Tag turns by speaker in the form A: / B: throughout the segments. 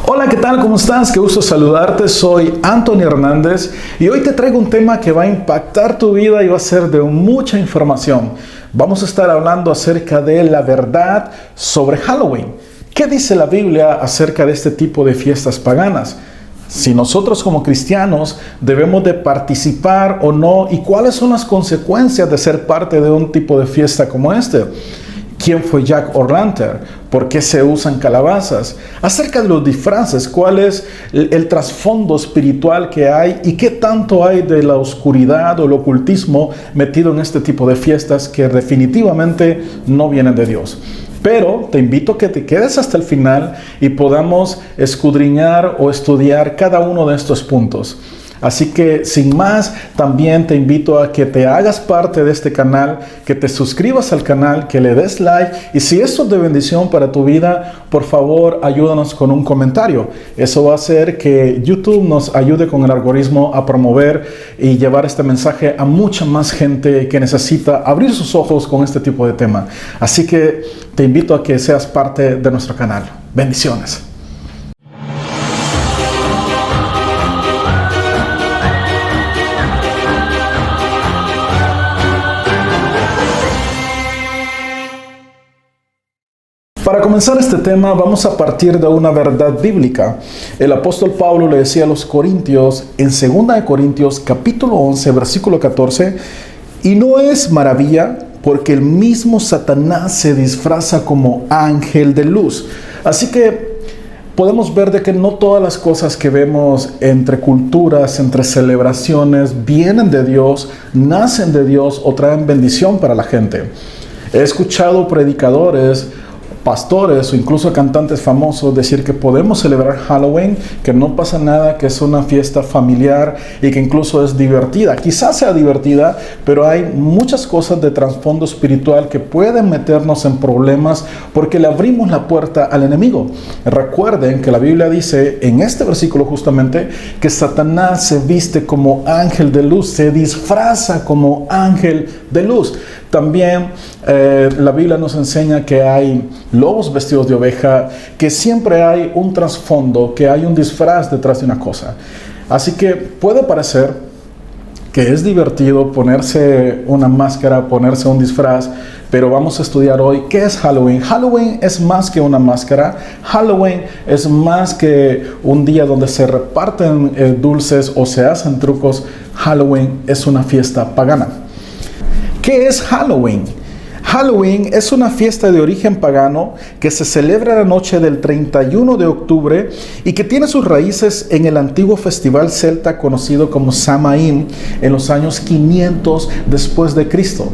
A: Hola, ¿qué tal? ¿Cómo estás? Qué gusto saludarte. Soy Antonio Hernández y hoy te traigo un tema que va a impactar tu vida y va a ser de mucha información. Vamos a estar hablando acerca de la verdad sobre Halloween. ¿Qué dice la Biblia acerca de este tipo de fiestas paganas? Si nosotros como cristianos debemos de participar o no y cuáles son las consecuencias de ser parte de un tipo de fiesta como este. ¿Quién fue Jack O'Lantern? ¿Por qué se usan calabazas? Acerca de los disfraces, ¿cuál es el trasfondo espiritual que hay? ¿Y qué tanto hay de la oscuridad o el ocultismo metido en este tipo de fiestas que definitivamente no vienen de Dios? Pero te invito a que te quedes hasta el final y podamos escudriñar o estudiar cada uno de estos puntos. Así que sin más, también te invito a que te hagas parte de este canal, que te suscribas al canal, que le des like y si esto es de bendición para tu vida, por favor ayúdanos con un comentario. Eso va a hacer que YouTube nos ayude con el algoritmo a promover y llevar este mensaje a mucha más gente que necesita abrir sus ojos con este tipo de tema. Así que te invito a que seas parte de nuestro canal. Bendiciones. Para comenzar este tema vamos a partir de una verdad bíblica. El apóstol Pablo le decía a los corintios en 2 Corintios capítulo 11 versículo 14, y no es maravilla porque el mismo Satanás se disfraza como ángel de luz. Así que podemos ver de que no todas las cosas que vemos entre culturas, entre celebraciones, vienen de Dios, nacen de Dios o traen bendición para la gente. He escuchado predicadores, pastores o incluso cantantes famosos decir que podemos celebrar Halloween, que no pasa nada, que es una fiesta familiar y que incluso es divertida. Quizás sea divertida, pero hay muchas cosas de trasfondo espiritual que pueden meternos en problemas porque le abrimos la puerta al enemigo. Recuerden que la Biblia dice en este versículo justamente que Satanás se viste como ángel de luz, se disfraza como ángel de luz. También la Biblia nos enseña que hay lobos vestidos de oveja, que siempre hay un trasfondo, que hay un disfraz detrás de una cosa. Así que puede parecer que es divertido ponerse una máscara, ponerse un disfraz, pero vamos a estudiar hoy qué es Halloween. Halloween es más que una máscara. Halloween es más que un día donde se reparten dulces o se hacen trucos. Halloween es una fiesta pagana. ¿Qué es Halloween? Halloween es una fiesta de origen pagano que se celebra la noche del 31 de octubre y que tiene sus raíces en el antiguo festival celta conocido como Samhain en los años 500 después de Cristo.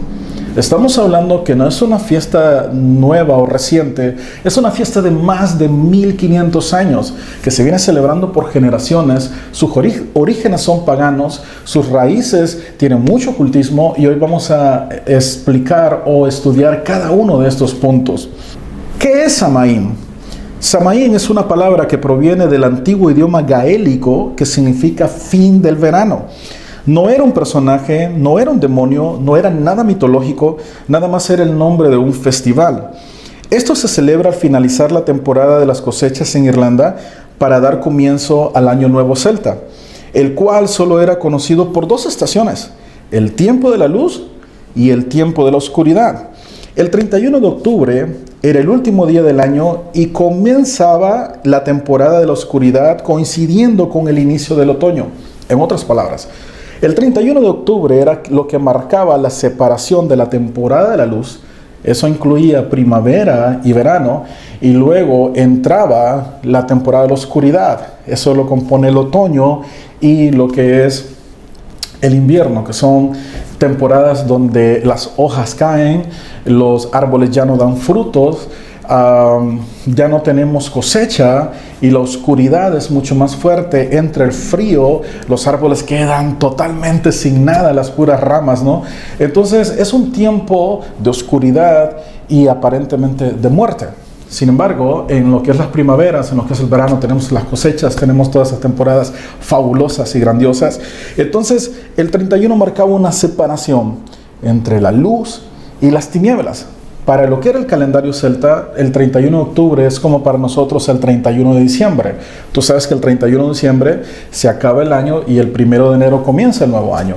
A: Estamos hablando que no es una fiesta nueva o reciente, es una fiesta de más de 1500 años que se viene celebrando por generaciones. Sus orígenes son paganos, sus raíces tienen mucho ocultismo y hoy vamos a explicar o estudiar cada uno de estos puntos. ¿Qué es Samhain? Samhain es una palabra que proviene del antiguo idioma gaélico que significa fin del verano. No era un personaje, no era un demonio, no era nada mitológico, nada más era el nombre de un festival. Esto se celebra al finalizar la temporada de las cosechas en Irlanda para dar comienzo al Año Nuevo Celta, el cual solo era conocido por 2 estaciones, el tiempo de la luz y el tiempo de la oscuridad. El 31 de octubre era el último día del año y comenzaba la temporada de la oscuridad coincidiendo con el inicio del otoño. En otras palabras, el 31 de octubre era lo que marcaba la separación de la temporada de la luz. Eso incluía primavera y verano. Y luego entraba la temporada de la oscuridad. Eso lo compone el otoño y lo que es el invierno, que son temporadas donde las hojas caen, los árboles ya no dan frutos, ya no tenemos cosecha y la oscuridad es mucho más fuerte. Entre el frío, los árboles quedan totalmente sin nada, las puras ramas, ¿no? Entonces es un tiempo de oscuridad y aparentemente de muerte. Sin embargo, en lo que es las primaveras, en lo que es el verano, tenemos las cosechas, tenemos todas esas temporadas fabulosas y grandiosas. Entonces el 31 marcaba una separación entre la luz y las tinieblas. Para lo que era el calendario celta, el 31 de octubre es como para nosotros el 31 de diciembre. Tú sabes que el 31 de diciembre se acaba el año y el 1 de enero comienza el nuevo año.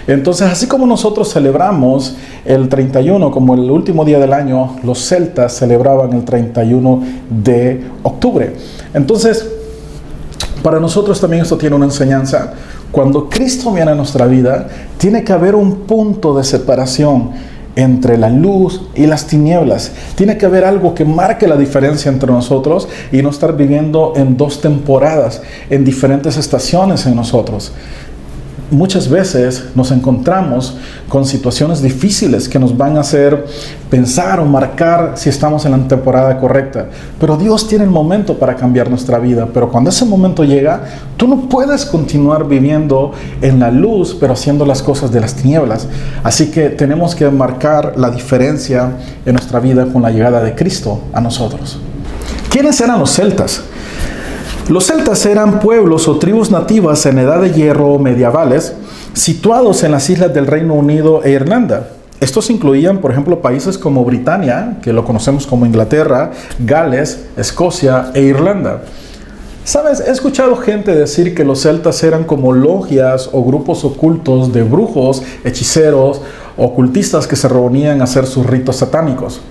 A: Entonces, así como nosotros celebramos el 31 como el último día del año, los celtas celebraban el 31 de octubre. Entonces, para nosotros también esto tiene una enseñanza. Cuando Cristo viene a nuestra vida, tiene que haber un punto de separación entre la luz y las tinieblas. Tiene que haber algo que marque la diferencia entre nosotros y no estar viviendo en dos temporadas, en diferentes estaciones en nosotros. Muchas veces nos encontramos con situaciones difíciles que nos van a hacer pensar o marcar si estamos en la temporada correcta. Pero Dios tiene el momento para cambiar nuestra vida. Pero cuando ese momento llega, tú no puedes continuar viviendo en la luz, pero haciendo las cosas de las tinieblas. Así que tenemos que marcar la diferencia en nuestra vida con la llegada de Cristo a nosotros. ¿Quiénes eran los celtas? Los celtas eran pueblos o tribus nativas en edad de hierro medievales, situados en las islas del Reino Unido e Irlanda. Estos incluían, por ejemplo, países como Britania, que lo conocemos como Inglaterra, Gales, Escocia e Irlanda. ¿Sabes? He escuchado gente decir que los celtas eran como logias o grupos ocultos de brujos, hechiceros, ocultistas que se reunían a hacer sus ritos satánicos.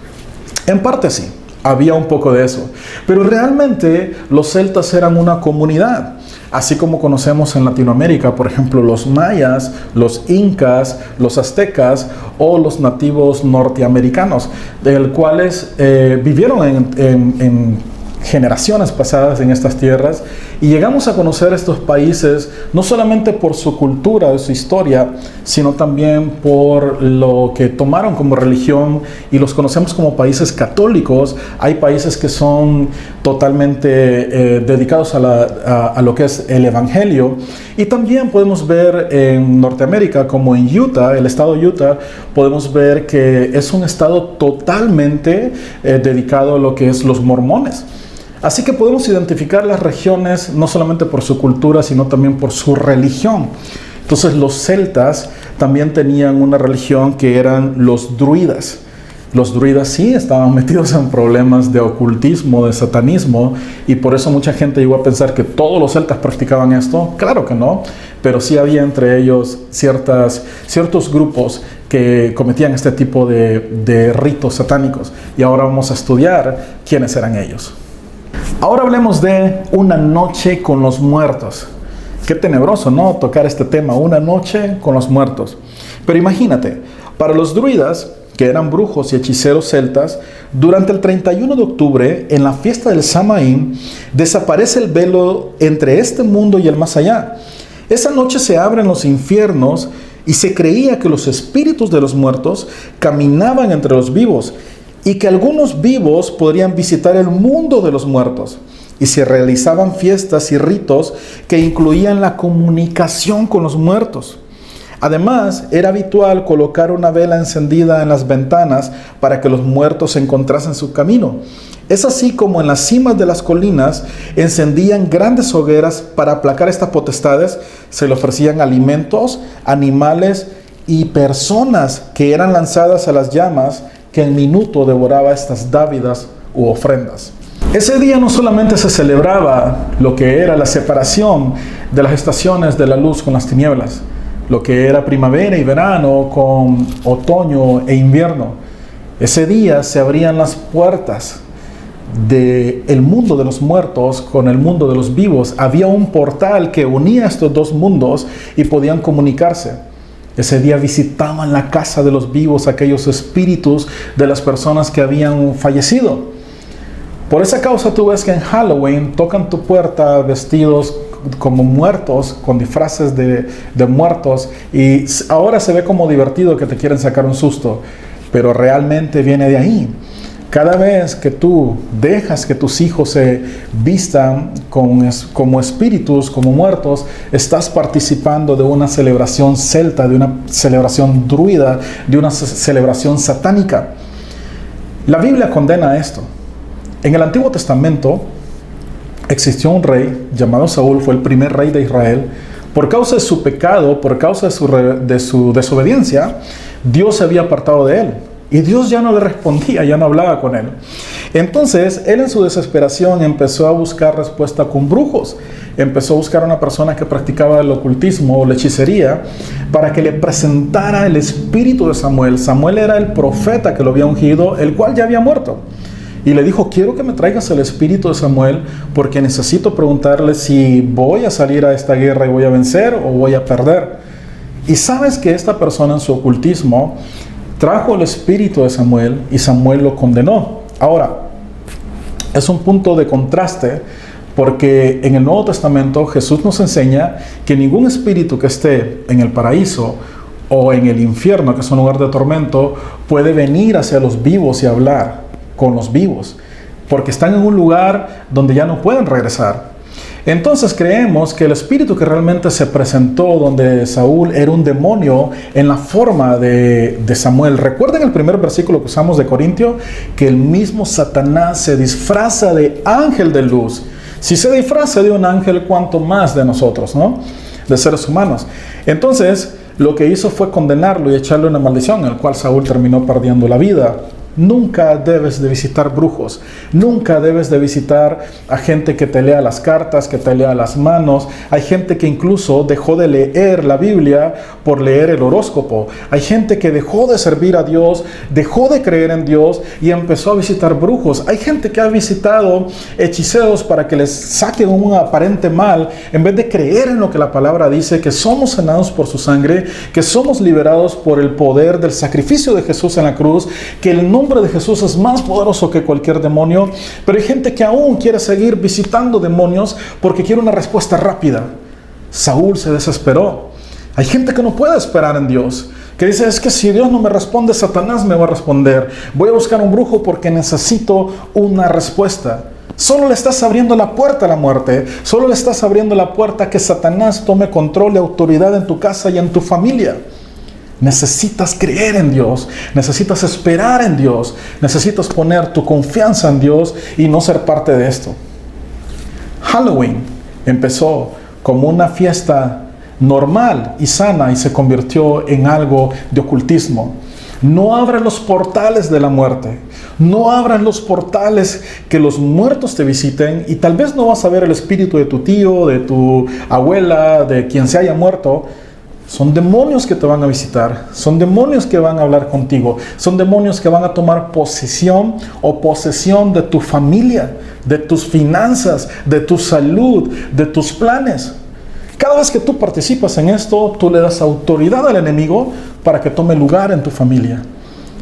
A: En parte sí. Había un poco de eso. Pero realmente los celtas eran una comunidad. Así como conocemos en Latinoamérica, por ejemplo, los mayas, los incas, los aztecas o los nativos norteamericanos, de los cuales vivieron en generaciones pasadas en estas tierras, y llegamos a conocer estos países no solamente por su cultura, su historia, sino también por lo que tomaron como religión, y los conocemos como países católicos. Hay países que son totalmente dedicados a lo que es el evangelio, y también podemos ver en Norteamérica, como en Utah, el estado de Utah, podemos ver que es un estado totalmente dedicado a lo que es los mormones. Así que podemos identificar las regiones no solamente por su cultura, sino también por su religión. Entonces los celtas también tenían una religión que eran los druidas. Los druidas sí estaban metidos en problemas de ocultismo, de satanismo, y por eso mucha gente llegó a pensar que todos los celtas practicaban esto. Claro que no, pero sí había entre ellos ciertos grupos que cometían este tipo de ritos satánicos. Y ahora vamos a estudiar quiénes eran ellos. Ahora hablemos de una noche con los muertos. Qué tenebroso, ¿no? Tocar este tema, una noche con los muertos. Pero imagínate, para los druidas, que eran brujos y hechiceros celtas, durante el 31 de octubre, en la fiesta del Samaín, desaparece el velo entre este mundo y el más allá. Esa noche se abren los infiernos y se creía que los espíritus de los muertos caminaban entre los vivos, y que algunos vivos podrían visitar el mundo de los muertos, y se realizaban fiestas y ritos que incluían la comunicación con los muertos. Además, era habitual colocar una vela encendida en las ventanas para que los muertos encontrasen su camino. Es así como en las cimas de las colinas encendían grandes hogueras para aplacar estas potestades. Se le ofrecían alimentos, animales y personas que eran lanzadas a las llamas, que en minuto devoraba estas dávidas u ofrendas. Ese día no solamente se celebraba lo que era la separación de las estaciones de la luz con las tinieblas, lo que era primavera y verano con otoño e invierno. Ese día se abrían las puertas del mundo de los muertos con el mundo de los vivos. Había un portal que unía estos dos mundos y podían comunicarse. Ese día visitaban la casa de los vivos aquellos espíritus de las personas que habían fallecido. Por esa causa tú ves que en Halloween tocan tu puerta vestidos como muertos, con disfraces de muertos, y ahora se ve como divertido que te quieren sacar un susto, pero realmente viene de ahí. Cada vez que tú dejas que tus hijos se vistan como espíritus, como muertos, estás participando de una celebración celta, de una celebración druida, de una celebración satánica. La Biblia condena esto. En el Antiguo Testamento existió un rey llamado Saúl, fue el primer rey de Israel. Por causa de su pecado, por causa de su desobediencia, Dios se había apartado de él. Y Dios ya no le respondía, ya no hablaba con él. Entonces, él en su desesperación empezó a buscar respuesta con brujos. Empezó a buscar a una persona que practicaba el ocultismo o la hechicería para que le presentara el espíritu de Samuel. Samuel era el profeta que lo había ungido, el cual ya había muerto. Y le dijo, quiero que me traigas el espíritu de Samuel porque necesito preguntarle si voy a salir a esta guerra y voy a vencer o voy a perder. Y sabes que esta persona en su ocultismo trajo el espíritu de Samuel y Samuel lo condenó. Ahora, es un punto de contraste porque en el Nuevo Testamento Jesús nos enseña que ningún espíritu que esté en el paraíso o en el infierno, que es un lugar de tormento, puede venir hacia los vivos y hablar con los vivos, porque están en un lugar donde ya no pueden regresar. Entonces creemos que el espíritu que realmente se presentó donde Saúl era un demonio en la forma de Samuel. Recuerden el primer versículo que usamos de Corintio, que el mismo Satanás se disfraza de ángel de luz. Si se disfraza de un ángel, ¿cuánto más de nosotros, no? De seres humanos. Entonces, lo que hizo fue condenarlo y echarle una maldición, en el cual Saúl terminó perdiendo la vida. Nunca debes de visitar brujos, nunca debes de visitar a gente que te lea las cartas, que te lea las manos. Hay gente que incluso dejó de leer la Biblia por leer el horóscopo. Hay gente que dejó de servir a Dios, dejó de creer en Dios y empezó a visitar brujos. Hay gente que ha visitado hechiceros para que les saquen un aparente mal, en vez de creer en lo que la palabra dice, que somos sanados por su sangre, que somos liberados por el poder del sacrificio de Jesús en la cruz, que el nombre de Jesús es más poderoso que cualquier demonio. Pero hay gente que aún quiere seguir visitando demonios porque quiere una respuesta rápida. Saúl se desesperó. Hay gente que no puede esperar en Dios, que dice, es que si Dios no me responde, Satanás me va a responder. Voy a buscar un brujo porque necesito una respuesta. Solo le estás abriendo la puerta a la muerte. Solo le estás abriendo la puerta a que Satanás tome control y autoridad en tu casa y en tu familia. Necesitas creer en Dios, necesitas esperar en Dios, necesitas poner tu confianza en Dios y no ser parte de esto. Halloween empezó como una fiesta normal y sana y se convirtió en algo de ocultismo. No abras los portales de la muerte, no abras los portales que los muertos te visiten y tal vez no vas a ver el espíritu de tu tío, de tu abuela, de quien se haya muerto. Son demonios que te van a visitar, son demonios que van a hablar contigo, son demonios que van a tomar posesión o posesión de tu familia, de tus finanzas, de tu salud, de tus planes. Cada vez que tú participas en esto, tú le das autoridad al enemigo para que tome lugar en tu familia.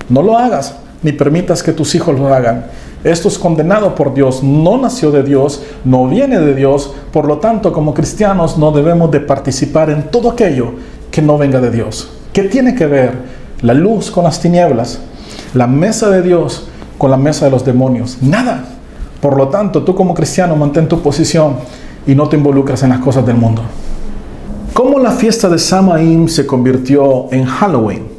A: No lo hagas, ni permitas que tus hijos lo hagan. Esto es condenado por Dios, no nació de Dios, no viene de Dios. Por lo tanto, como cristianos no debemos de participar en todo aquello que no venga de Dios. ¿Qué tiene que ver la luz con las tinieblas? La mesa de Dios con la mesa de los demonios. Nada. Por lo tanto, tú como cristiano mantén tu posición y no te involucras en las cosas del mundo. ¿Cómo la fiesta de Samaín se convirtió en Halloween?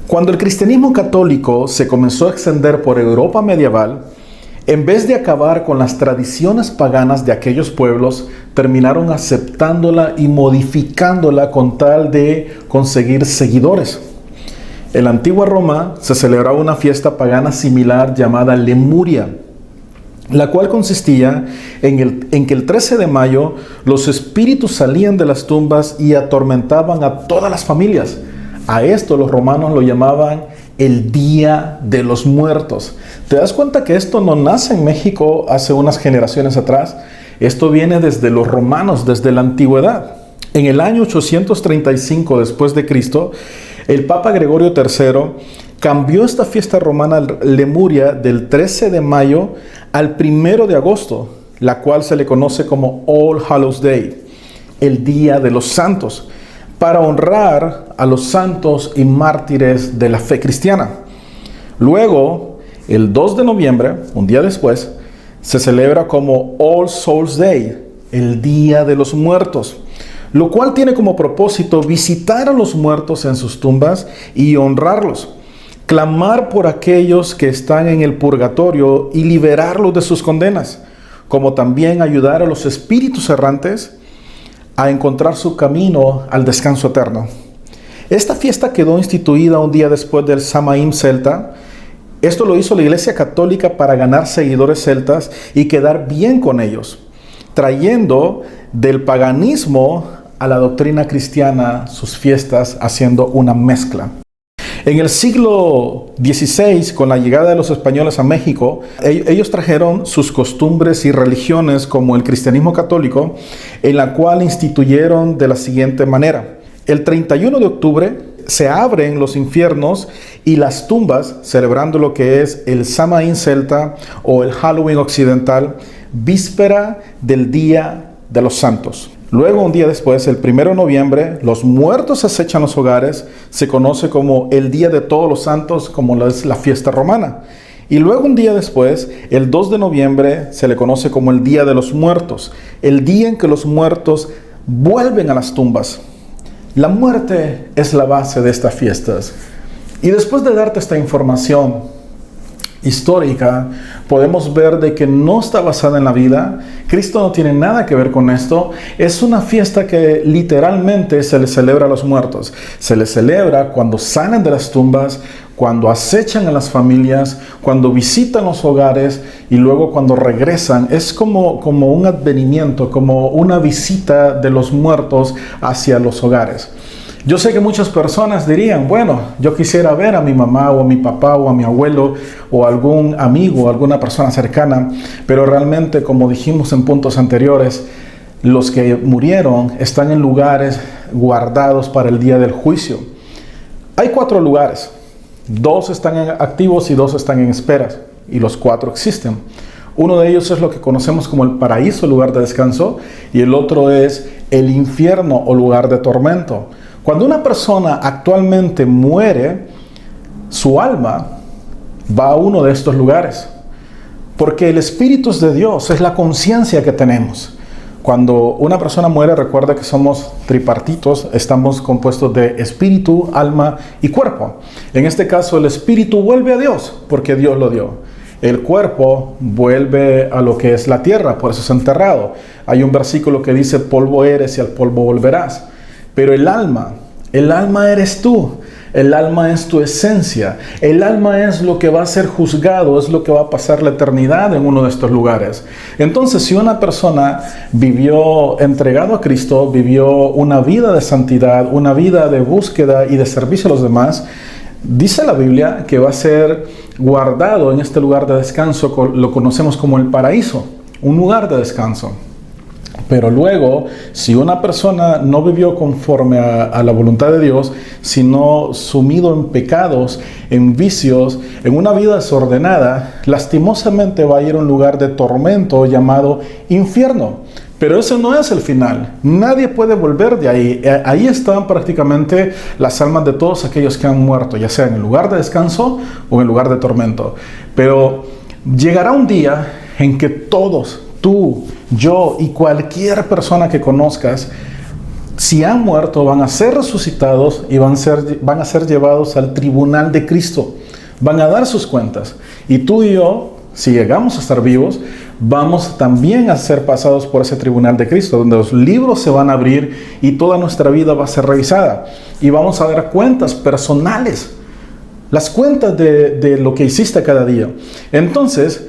A: Cuando el cristianismo católico se comenzó a extender por Europa medieval, en vez de acabar con las tradiciones paganas de aquellos pueblos, terminaron aceptándola y modificándola con tal de conseguir seguidores. En la antigua Roma se celebraba una fiesta pagana similar llamada Lemuria, la cual consistía en que el 13 de mayo los espíritus salían de las tumbas y atormentaban a todas las familias. A esto los romanos lo llamaban el Día de los Muertos. ¿Te das cuenta que esto no nace en México hace unas generaciones atrás? Esto viene desde los romanos, desde la antigüedad. En el año 835 después de Cristo, el Papa Gregorio III cambió esta fiesta romana Lemuria del 13 de mayo al 1 de agosto, la cual se le conoce como All Hallows Day, el Día de los Santos, para honrar a los santos y mártires de la fe cristiana. Luego, el 2 de noviembre, un día después, se celebra como All Souls Day, el Día de los Muertos, lo cual tiene como propósito visitar a los muertos en sus tumbas y honrarlos, clamar por aquellos que están en el purgatorio y liberarlos de sus condenas, como también ayudar a los espíritus errantes a encontrar su camino al descanso eterno. Esta fiesta quedó instituida un día después del Samaín celta. Esto lo hizo la Iglesia Católica para ganar seguidores celtas y quedar bien con ellos, trayendo del paganismo a la doctrina cristiana sus fiestas, haciendo una mezcla. En el siglo XVI, con la llegada de los españoles a México, ellos trajeron sus costumbres y religiones como el cristianismo católico, en la cual instituyeron de la siguiente manera. El 31 de octubre se abren los infiernos y las tumbas, celebrando lo que es el Samaín celta o el Halloween occidental, víspera del Día de los Santos. Luego, un día después, el 1 de noviembre, los muertos acechan los hogares, se conoce como el Día de Todos los Santos, como es la fiesta romana. Y luego, un día después, el 2 de noviembre, se le conoce como el Día de los Muertos, el día en que los muertos vuelven a las tumbas. La muerte es la base de estas fiestas. Y después de darte esta información histórica, podemos ver de que no está basada en la vida. Cristo no tiene nada que ver con esto. Es una fiesta que literalmente se le celebra a los muertos. Se les celebra cuando salen de las tumbas, cuando acechan a las familias, cuando visitan los hogares y luego cuando regresan. Es como un advenimiento, como una visita de los muertos hacia los hogares. Yo sé que muchas personas dirían, bueno, yo quisiera ver a mi mamá o a mi papá o a mi abuelo o a algún amigo o alguna persona cercana, pero realmente, como dijimos en puntos anteriores, los que murieron están en lugares guardados para el día del juicio. Hay 4 lugares, 2 están activos y 2 están en esperas, y los 4 existen. Uno de ellos es lo que conocemos como el paraíso, lugar de descanso, y el otro es el infierno o lugar de tormento. Cuando una persona actualmente muere, su alma va a uno de estos lugares, porque el Espíritu es de Dios, es la conciencia que tenemos. Cuando una persona muere, recuerda que somos tripartitos, estamos compuestos de espíritu, alma y cuerpo. En este caso, el espíritu vuelve a Dios, porque Dios lo dio. El cuerpo vuelve a lo que es la tierra, por eso es enterrado. Hay un versículo que dice, polvo eres y al polvo volverás. Pero el alma eres tú. El alma es tu esencia. El alma es lo que va a ser juzgado, es lo que va a pasar la eternidad en uno de estos lugares. Entonces, si una persona vivió entregado a Cristo, vivió una vida de santidad, una vida de búsqueda y de servicio a los demás, dice la Biblia que va a ser guardado en este lugar de descanso, lo conocemos como el paraíso, un lugar de descanso. Pero luego, si una persona no vivió conforme a la voluntad de Dios, sino sumido en pecados, en vicios, en una vida desordenada, lastimosamente va a ir a un lugar de tormento llamado infierno. Pero ese no es el final. Nadie puede volver de ahí. Ahí están prácticamente las almas de todos aquellos que han muerto, ya sea en el lugar de descanso o en el lugar de tormento. Pero llegará un día en que todos, tú, yo y cualquier persona que conozcas, si han muerto, van a ser resucitados y van a ser llevados al tribunal de Cristo. Van a dar sus cuentas. Y tú y yo, si llegamos a estar vivos, vamos también a ser pasados por ese tribunal de Cristo, donde los libros se van a abrir y toda nuestra vida va a ser revisada. Y vamos a dar cuentas personales, las cuentas de lo que hiciste cada día. Entonces,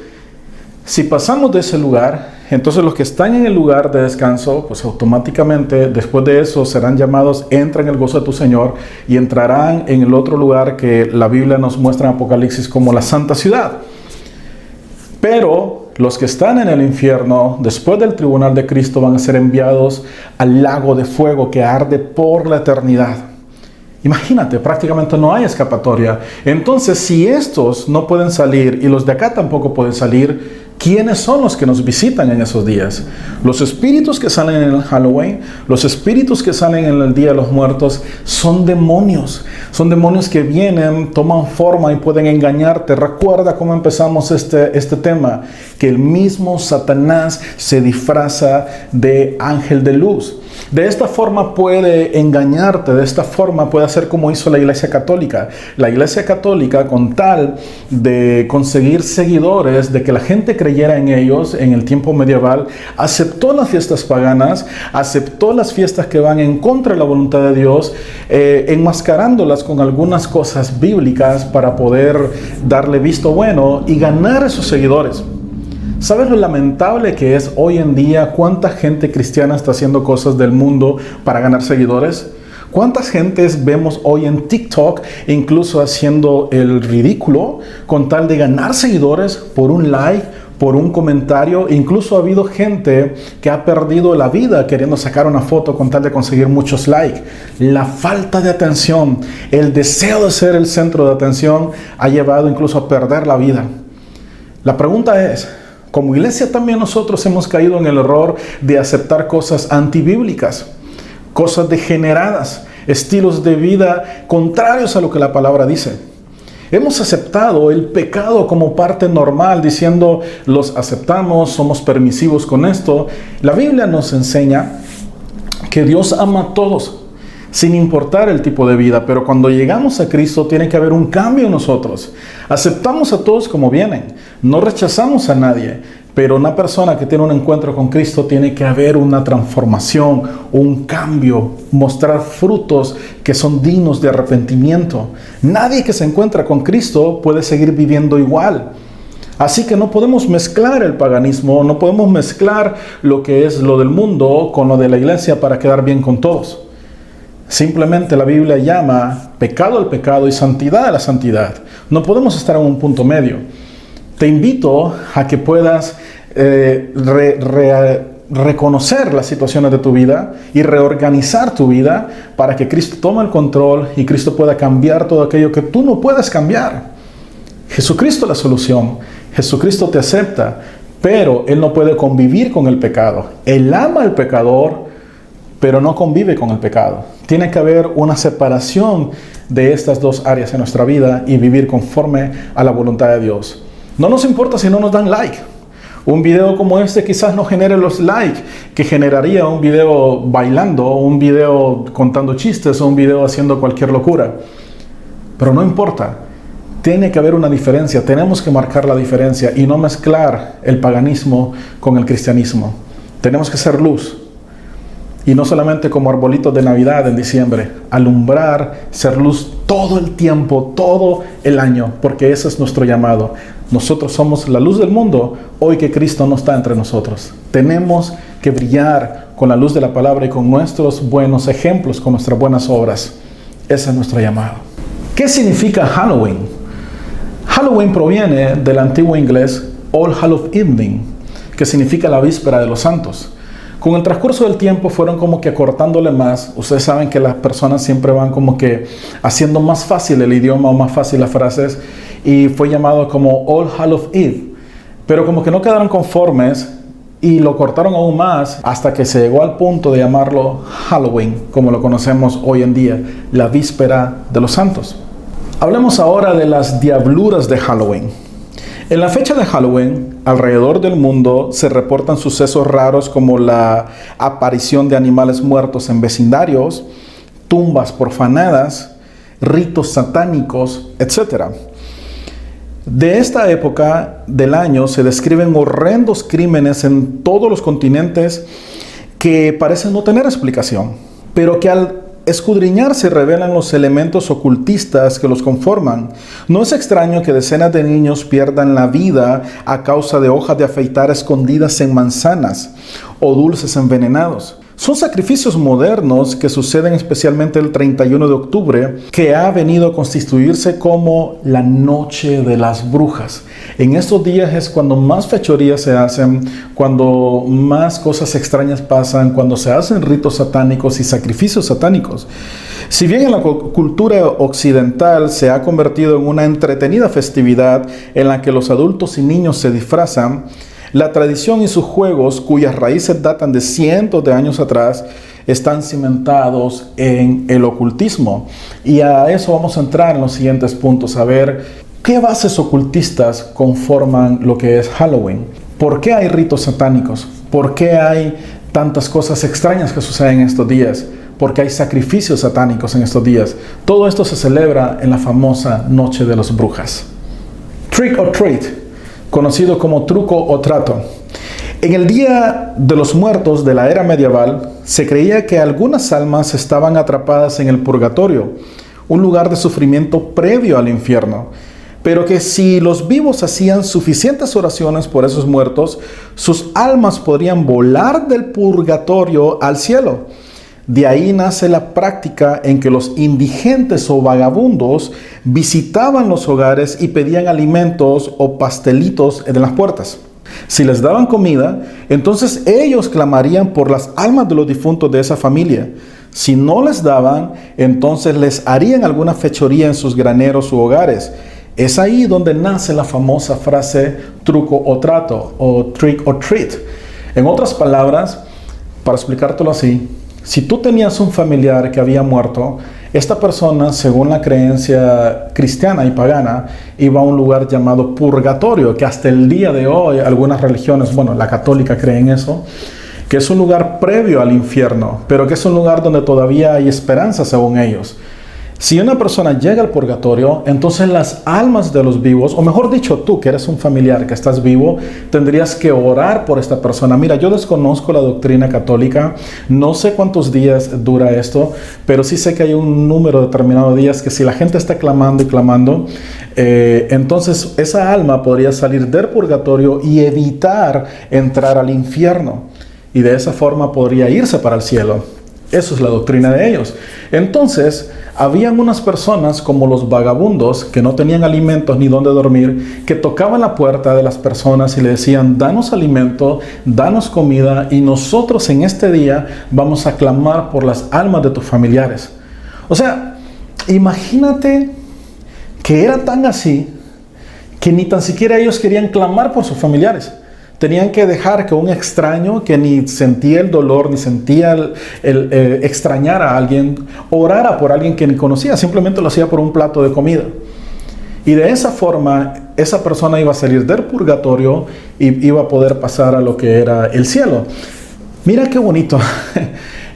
A: si pasamos de ese lugar, entonces los que están en el lugar de descanso, pues automáticamente después de eso serán llamados, entra en el gozo de tu Señor y entrarán en el otro lugar que la Biblia nos muestra en Apocalipsis como la Santa Ciudad. Pero los que están en el infierno, después del tribunal de Cristo, van a ser enviados al lago de fuego que arde por la eternidad. Imagínate, prácticamente no hay escapatoria. Entonces, si estos no pueden salir y los de acá tampoco pueden salir, ¿quiénes son los que nos visitan en esos días? Los espíritus que salen en el Halloween, los espíritus que salen en el Día de los Muertos, son demonios. Son demonios que vienen, toman forma y pueden engañarte. Recuerda cómo empezamos este tema, que el mismo Satanás se disfraza de ángel de luz. De esta forma puede engañarte, de esta forma puede hacer como hizo la Iglesia Católica. La Iglesia Católica, con tal de conseguir seguidores, de que la gente creyera en ellos en el tiempo medieval, aceptó las fiestas paganas, aceptó las fiestas que van en contra de la voluntad de Dios, enmascarándolas con algunas cosas bíblicas para poder darle visto bueno y ganar esos seguidores. ¿Sabes lo lamentable que es hoy en día? ¿Cuánta gente cristiana está haciendo cosas del mundo para ganar seguidores? ¿Cuántas gentes vemos hoy en TikTok incluso haciendo el ridículo con tal de ganar seguidores por un like, por un comentario? Incluso ha habido gente que ha perdido la vida queriendo sacar una foto con tal de conseguir muchos likes. La falta de atención, el deseo de ser el centro de atención ha llevado incluso a perder la vida. La pregunta es, como iglesia también nosotros hemos caído en el error de aceptar cosas antibíblicas, cosas degeneradas, estilos de vida contrarios a lo que la palabra dice. Hemos aceptado el pecado como parte normal, diciendo, los aceptamos, somos permisivos con esto. La Biblia nos enseña que Dios ama a todos, sin importar el tipo de vida, pero cuando llegamos a Cristo tiene que haber un cambio en nosotros. Aceptamos a todos como vienen, no rechazamos a nadie, pero una persona que tiene un encuentro con Cristo tiene que haber una transformación, un cambio, mostrar frutos que son dignos de arrepentimiento. Nadie que se encuentra con Cristo puede seguir viviendo igual. Así que no podemos mezclar el paganismo, no podemos mezclar lo que es lo del mundo con lo de la iglesia para quedar bien con todos. Simplemente la Biblia llama pecado al pecado y santidad a la santidad. No podemos estar en un punto medio. Te invito a que puedas reconocer las situaciones de tu vida y reorganizar tu vida para que Cristo tome el control y Cristo pueda cambiar todo aquello que tú no puedes cambiar. Jesucristo es la solución. Jesucristo te acepta, pero Él no puede convivir con el pecado. Él ama al pecador, pero no convive con el pecado. Tiene que haber una separación de estas dos áreas en nuestra vida y vivir conforme a la voluntad de Dios. No nos importa si no nos dan like. Un video como este quizás no genere los likes que generaría un video bailando, un video contando chistes o un video haciendo cualquier locura. Pero no importa. Tiene que haber una diferencia. Tenemos que marcar la diferencia y no mezclar el paganismo con el cristianismo. Tenemos que ser luz. Y no solamente como arbolitos de Navidad en diciembre, alumbrar, ser luz todo el tiempo, todo el año, porque ese es nuestro llamado. Nosotros somos la luz del mundo, hoy que Cristo no está entre nosotros. Tenemos que brillar con la luz de la palabra y con nuestros buenos ejemplos, con nuestras buenas obras. Ese es nuestro llamado. ¿Qué significa Halloween? Halloween proviene del antiguo inglés All Hallows Evening, que significa la víspera de los santos. Con el transcurso del tiempo fueron como que acortándole más. Ustedes saben que las personas siempre van como que haciendo más fácil el idioma o más fácil las frases, y fue llamado como All Hallows Eve. Pero como que no quedaron conformes y lo cortaron aún más hasta que se llegó al punto de llamarlo Halloween, como lo conocemos hoy en día, la víspera de los santos. Hablemos ahora de las diabluras de Halloween. En la fecha de Halloween, alrededor del mundo se reportan sucesos raros como la aparición de animales muertos en vecindarios, tumbas profanadas, ritos satánicos, etc. De esta época del año se describen horrendos crímenes en todos los continentes que parecen no tener explicación, pero que al escudriñar se revelan los elementos ocultistas que los conforman. No es extraño que decenas de niños pierdan la vida a causa de hojas de afeitar escondidas en manzanas o dulces envenenados. Son sacrificios modernos que suceden especialmente el 31 de octubre, que ha venido a constituirse como la noche de las brujas. En estos días es cuando más fechorías se hacen, cuando más cosas extrañas pasan, cuando se hacen ritos satánicos y sacrificios satánicos. Si bien en la cultura occidental se ha convertido en una entretenida festividad en la que los adultos y niños se disfrazan, la tradición y sus juegos, cuyas raíces datan de cientos de años atrás, están cimentados en el ocultismo. Y a eso vamos a entrar en los siguientes puntos, a ver qué bases ocultistas conforman lo que es Halloween. ¿Por qué hay ritos satánicos? ¿Por qué hay tantas cosas extrañas que suceden en estos días, porque hay sacrificios satánicos en estos días. Todo esto se celebra en la famosa Noche de las Brujas. Trick or treat, conocido como truco o trato. En el Día de los Muertos de la era medieval, se creía que algunas almas estaban atrapadas en el purgatorio, un lugar de sufrimiento previo al infierno, pero que si los vivos hacían suficientes oraciones por esos muertos, sus almas podrían volar del purgatorio al cielo. De ahí nace la práctica en que los indigentes o vagabundos visitaban los hogares y pedían alimentos o pastelitos en las puertas. Si les daban comida, entonces ellos clamarían por las almas de los difuntos de esa familia. Si no les daban, entonces les harían alguna fechoría en sus graneros u hogares. Es ahí donde nace la famosa frase truco o trato o trick or treat. En otras palabras, para explicártelo así, si tú tenías un familiar que había muerto, esta persona, según la creencia cristiana y pagana, iba a un lugar llamado purgatorio, que hasta el día de hoy algunas religiones, bueno, la católica cree en eso, que es un lugar previo al infierno, pero que es un lugar donde todavía hay esperanza según ellos. Si una persona llega al purgatorio, entonces las almas de los vivos, o mejor dicho, tú que eres un familiar que estás vivo, tendrías que orar por esta persona. Mira, yo desconozco la doctrina católica, no sé cuántos días dura esto, pero sí sé que hay un número determinado de días que si la gente está clamando y clamando, entonces esa alma podría salir del purgatorio y evitar entrar al infierno. Y de esa forma podría irse para el cielo. Eso es la doctrina de ellos. Entonces, habían unas personas como los vagabundos que no tenían alimentos ni dónde dormir, que tocaban la puerta de las personas y le decían, danos alimento, danos comida y nosotros en este día vamos a clamar por las almas de tus familiares. O sea, imagínate que era tan así que ni tan siquiera ellos querían clamar por sus familiares. Tenían que dejar que un extraño que ni sentía el dolor, ni sentía el extrañar a alguien, orara por alguien que ni conocía, simplemente lo hacía por un plato de comida. Y de esa forma, esa persona iba a salir del purgatorio y iba a poder pasar a lo que era el cielo. Mira qué bonito.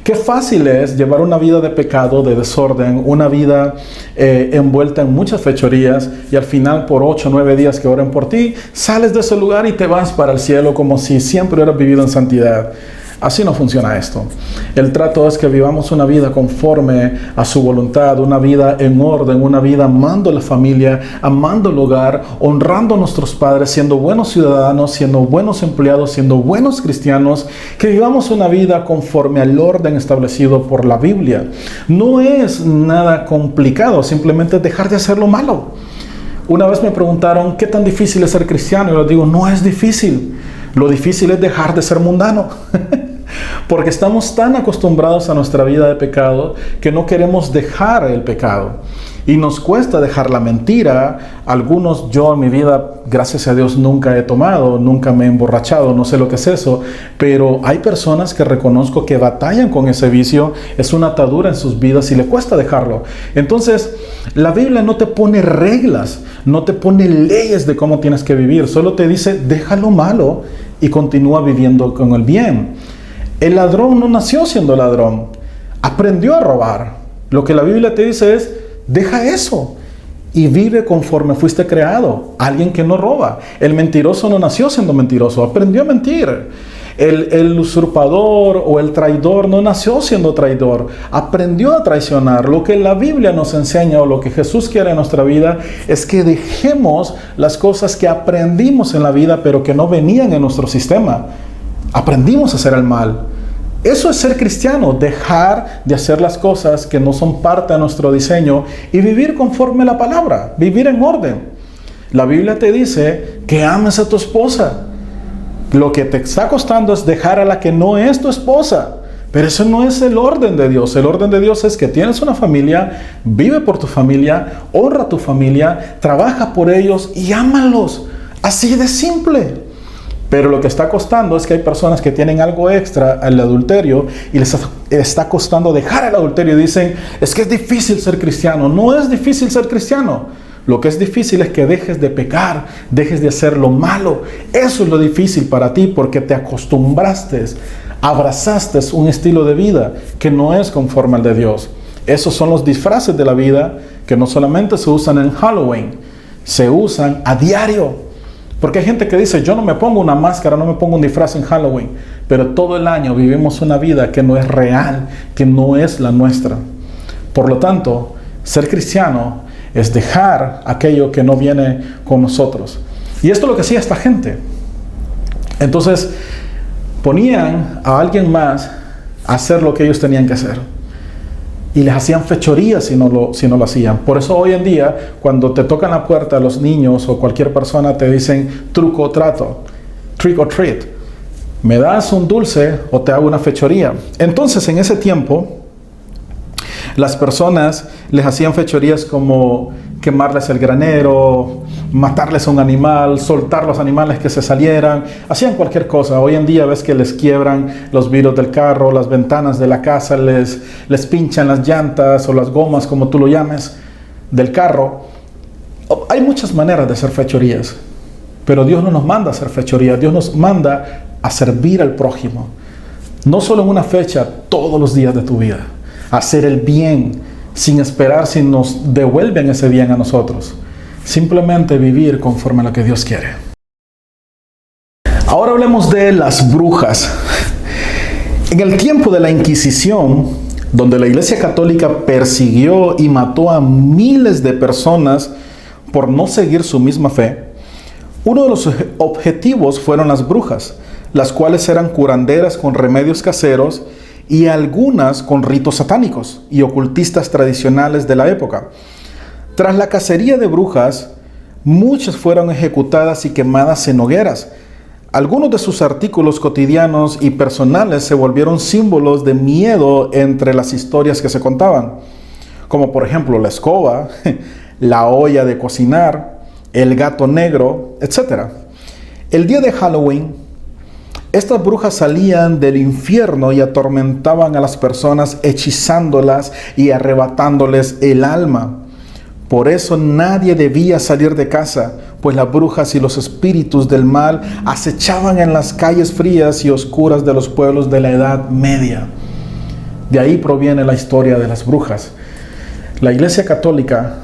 A: Qué fácil es llevar una vida de pecado, de desorden, una vida envuelta en muchas fechorías y al final por 8 o 9 días que oren por ti, sales de ese lugar y te vas para el cielo como si siempre hubieras vivido en santidad. Así no funciona esto. El trato es que vivamos una vida conforme a su voluntad, una vida en orden, una vida amando a la familia, amando el hogar, honrando a nuestros padres, siendo buenos ciudadanos, siendo buenos empleados, siendo buenos cristianos, que vivamos una vida conforme al orden establecido por la Biblia. No es nada complicado, simplemente dejar de hacer lo malo. Una vez me preguntaron, ¿qué tan difícil es ser cristiano? Y les digo, no es difícil. Lo difícil es dejar de ser mundano. Porque estamos tan acostumbrados a nuestra vida de pecado que no queremos dejar el pecado. Y nos cuesta dejar la mentira. Algunos, yo en mi vida, gracias a Dios, nunca he tomado, nunca me he emborrachado, no sé lo que es eso. Pero hay personas que reconozco que batallan con ese vicio. Es una atadura en sus vidas y le cuesta dejarlo. Entonces, la Biblia no te pone reglas, no te pone leyes de cómo tienes que vivir. Solo te dice, deja lo malo y continúa viviendo con el bien. El ladrón no nació siendo ladrón, aprendió a robar. Lo que la Biblia te dice es, deja eso y vive conforme fuiste creado. Alguien que no roba. El mentiroso no nació siendo mentiroso, aprendió a mentir. El usurpador o el traidor no nació siendo traidor, aprendió a traicionar. Lo que la Biblia nos enseña o lo que Jesús quiere en nuestra vida es que dejemos las cosas que aprendimos en la vida pero que no venían en nuestro sistema. Aprendimos a hacer el mal. Eso es ser cristiano, dejar de hacer las cosas que no son parte de nuestro diseño y vivir conforme a la palabra, vivir en orden. La Biblia te dice que ames a tu esposa. Lo que te está costando es dejar a la que no es tu esposa. Pero eso no es el orden de Dios. El orden de Dios es que tienes una familia, vive por tu familia, honra a tu familia, trabaja por ellos y ámalos. Así de simple. Pero lo que está costando es que hay personas que tienen algo extra al adulterio y les está costando dejar el adulterio y dicen, es que es difícil ser cristiano. No es difícil ser cristiano. Lo que es difícil es que dejes de pecar, dejes de hacer lo malo. Eso es lo difícil para ti porque te acostumbraste abrazaste un estilo de vida que no es conforme al de Dios. Esos son los disfraces de la vida que no solamente se usan en Halloween, se usan a diario. Porque hay gente que dice, yo no me pongo una máscara, no me pongo un disfraz en Halloween, pero todo el año vivimos una vida que no es real, que no es la nuestra. Por lo tanto, ser cristiano es dejar aquello que no viene con nosotros. Y esto es lo que hacía esta gente. Entonces, ponían a alguien más a hacer lo que ellos tenían que hacer. Y les hacían fechorías si no lo hacían. Por eso hoy en día, cuando te tocan la puerta los niños o cualquier persona, te dicen truco o trato, trick or treat. Me das un dulce o te hago una fechoría. Entonces, en ese tiempo, las personas les hacían fechorías como quemarles el granero, matarles a un animal, soltar los animales que se salieran, hacían cualquier cosa. Hoy en día ves que les quiebran los vidrios del carro, las ventanas de la casa, les pinchan las llantas o las gomas, como tú lo llames, del carro. Hay muchas maneras de hacer fechorías, pero Dios no nos manda a hacer fechorías, Dios nos manda a servir al prójimo. No solo en una fecha, todos los días de tu vida. Hacer el bien sin esperar si nos devuelven ese bien a nosotros. Simplemente vivir conforme a lo que Dios quiere. Ahora hablemos de las brujas. En el tiempo de la Inquisición, donde la Iglesia Católica persiguió y mató a miles de personas por no seguir su misma fe, uno de los objetivos fueron las brujas, las cuales eran curanderas con remedios caseros y algunas con ritos satánicos y ocultistas tradicionales de la época. Tras la cacería de brujas, muchas fueron ejecutadas y quemadas en hogueras. Algunos de sus artículos cotidianos y personales se volvieron símbolos de miedo entre las historias que se contaban, como por ejemplo la escoba, la olla de cocinar, el gato negro, etc. El día de Halloween, estas brujas salían del infierno y atormentaban a las personas, hechizándolas y arrebatándoles el alma. Por eso nadie debía salir de casa, pues las brujas y los espíritus del mal acechaban en las calles frías y oscuras de los pueblos de la Edad Media. De ahí proviene la historia de las brujas. La Iglesia Católica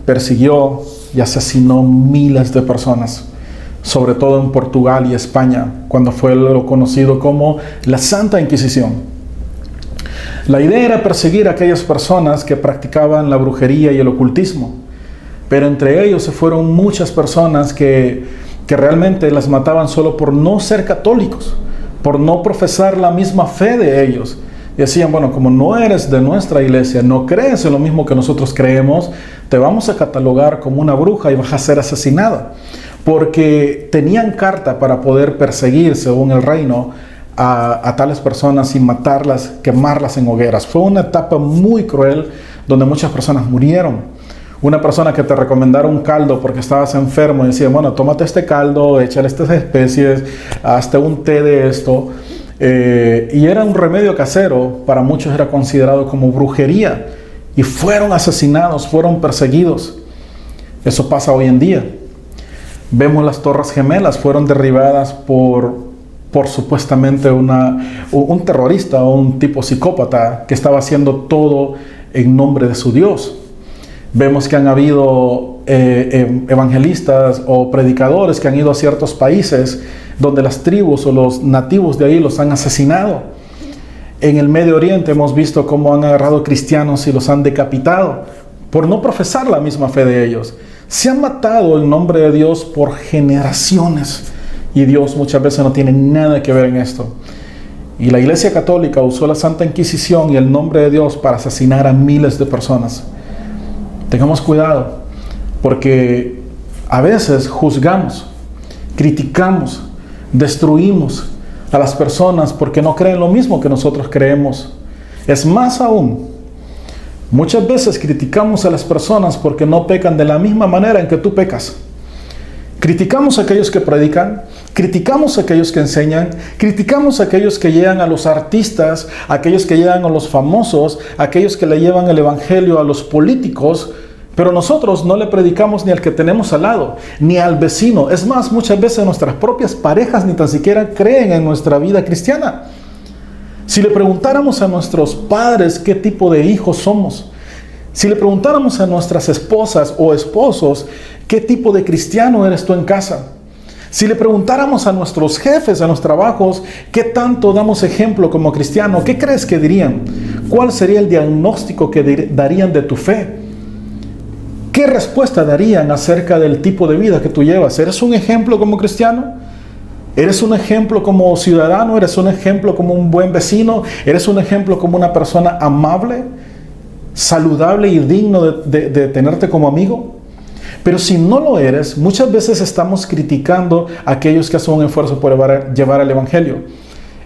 A: persiguió y asesinó miles de personas, sobre todo en Portugal y España, cuando fue lo conocido como la Santa Inquisición. La idea era perseguir a aquellas personas que practicaban la brujería y el ocultismo, pero entre ellos se fueron muchas personas que realmente las mataban solo por no ser católicos, por no profesar la misma fe de ellos. Y decían, bueno, como no eres de nuestra iglesia, no crees en lo mismo que nosotros creemos, te vamos a catalogar como una bruja y vas a ser asesinada. Porque tenían carta para poder perseguir, según el reino, a tales personas y matarlas, quemarlas en hogueras. Fue una etapa muy cruel donde muchas personas murieron. Una persona que te recomendara un caldo porque estabas enfermo y decía, bueno, tómate este caldo, échale estas especies, hazte un té de esto. Y era un remedio casero, para muchos era considerado como brujería. Y fueron asesinados, fueron perseguidos. Eso pasa hoy en día. Vemos las Torres Gemelas, fueron derribadas por supuestamente un terrorista o un tipo psicópata que estaba haciendo todo en nombre de su Dios. Vemos que han habido evangelistas o predicadores que han ido a ciertos países donde las tribus o los nativos de ahí los han asesinado. En el Medio Oriente hemos visto cómo han agarrado cristianos y los han decapitado por no profesar la misma fe de ellos. Se han matado el nombre de Dios por generaciones y Dios muchas veces no tiene nada que ver en esto. Y la Iglesia Católica usó la Santa Inquisición y el nombre de Dios para asesinar a miles de personas. Tengamos cuidado, porque a veces juzgamos, criticamos, destruimos a las personas porque no creen lo mismo que nosotros creemos. Es más aún, muchas veces criticamos a las personas porque no pecan de la misma manera en que tú pecas. Criticamos a aquellos que predican, criticamos a aquellos que enseñan, criticamos a aquellos que llevan a los artistas, a aquellos que llevan a los famosos, a aquellos que le llevan el evangelio a los políticos, pero nosotros no le predicamos ni al que tenemos al lado, ni al vecino. Es más, muchas veces nuestras propias parejas ni tan siquiera creen en nuestra vida cristiana. Si le preguntáramos a nuestros padres qué tipo de hijos somos, si le preguntáramos a nuestras esposas o esposos qué tipo de cristiano eres tú en casa, si le preguntáramos a nuestros jefes, a los trabajos, qué tanto damos ejemplo como cristiano, ¿qué crees que dirían? ¿Cuál sería el diagnóstico que darían de tu fe? ¿Qué respuesta darían acerca del tipo de vida que tú llevas? ¿Eres un ejemplo como cristiano? ¿Eres un ejemplo como ciudadano? ¿Eres un ejemplo como un buen vecino? ¿Eres un ejemplo como una persona amable, saludable y digno de tenerte como amigo? Pero si no lo eres, muchas veces estamos criticando a aquellos que hacen un esfuerzo por llevar el Evangelio.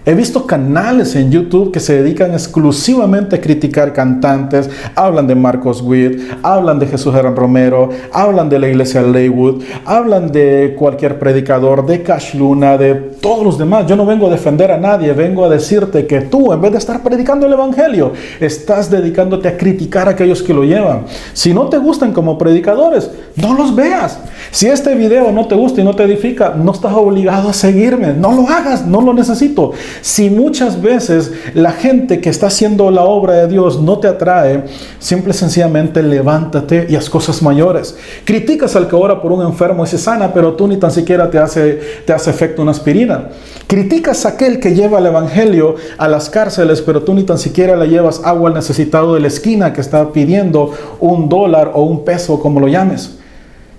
A: He visto canales en YouTube que se dedican exclusivamente a criticar cantantes, hablan de Marcos Witt, hablan de Jesús Herrán Romero, hablan de la iglesia Leywood, hablan de cualquier predicador, de Cash Luna, de todos los demás. Yo no vengo a defender a nadie, vengo a decirte que tú, en vez de estar predicando el Evangelio, estás dedicándote a criticar a aquellos que lo llevan. Si no te gustan como predicadores, no los veas. Si este video no te gusta y no te edifica, no estás obligado a seguirme. No lo hagas, no lo necesito. Si muchas veces la gente que está haciendo la obra de Dios no te atrae, simple y sencillamente levántate y haz cosas mayores. Criticas al que ora por un enfermo y se sana, pero tú ni tan siquiera te hace efecto una aspirina. Criticas a aquel que lleva el Evangelio a las cárceles, pero tú ni tan siquiera le llevas agua al necesitado de la esquina que está pidiendo $1 o $1, como lo llames.